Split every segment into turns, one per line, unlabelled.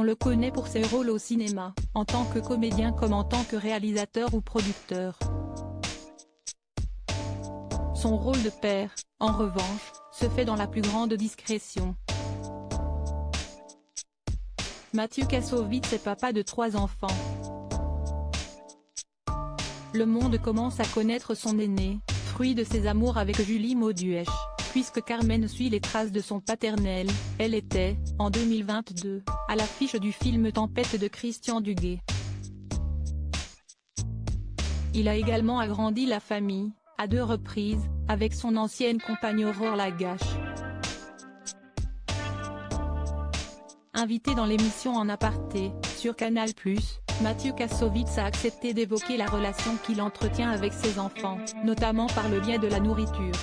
On le connaît pour ses rôles au cinéma, en tant que comédien comme en tant que réalisateur ou producteur. Son rôle de père, en revanche, se fait dans la plus grande discrétion. Mathieu Kassovitz est papa de 3 enfants. Le monde commence à connaître son aîné, fruit de ses amours avec Julie Mauduèche, puisque Carmen suit les traces de son paternel. Elle était, en 2022, à l'affiche du film Tempête de Christian Duguay. Il a également agrandi la famille, à 2 reprises, avec son ancienne compagne Aurore Lagache. Invité dans l'émission En aparté, sur Canal+, Mathieu Kassovitz a accepté d'évoquer la relation qu'il entretient avec ses enfants, notamment par le biais de la nourriture.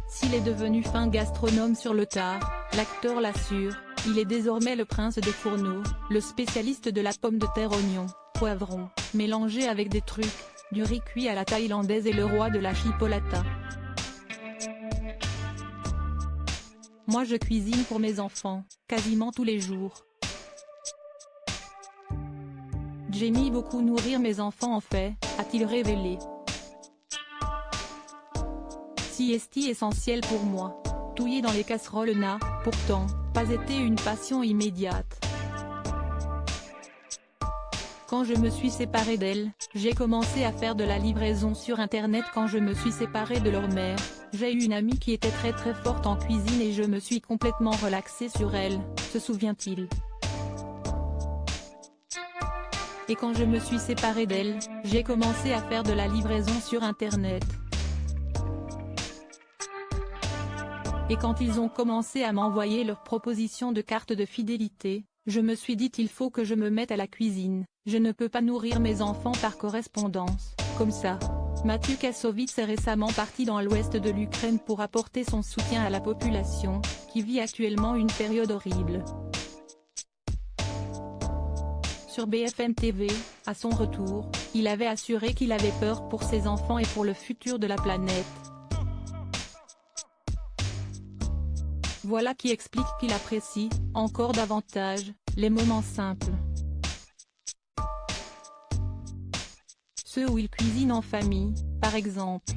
S'il est devenu fin gastronome sur le tard, l'acteur l'assure, il est désormais le prince des fourneaux, le spécialiste de la pomme de terre oignon, poivron, mélangé avec des trucs, du riz cuit à la thaïlandaise et le roi de la chipolata. Moi je cuisine pour mes enfants, quasiment tous les jours. J'aime beaucoup nourrir mes enfants en fait, a-t-il révélé. Si est essentiel pour moi. Touiller dans les casseroles n'a, pourtant, pas été une passion immédiate. Quand je me suis séparée d'elle, j'ai commencé à faire de la livraison sur internet. Quand je me suis séparée de leur mère, j'ai eu une amie qui était très forte en cuisine et je me suis complètement relaxée sur elle, se souvient-il. Et quand je me suis séparée d'elle, j'ai commencé à faire de la livraison sur internet. Et quand ils ont commencé à m'envoyer leurs propositions de carte de fidélité, je me suis dit il faut que je me mette à la cuisine, je ne peux pas nourrir mes enfants par correspondance, comme ça. Mathieu Kassovitz est récemment parti dans l'ouest de l'Ukraine pour apporter son soutien à la population, qui vit actuellement une période horrible. Sur BFM TV, à son retour, il avait assuré qu'il avait peur pour ses enfants et pour le futur de la planète. Voilà qui explique qu'il apprécie, encore davantage, les moments simples. Ceux où il cuisine en famille, par exemple.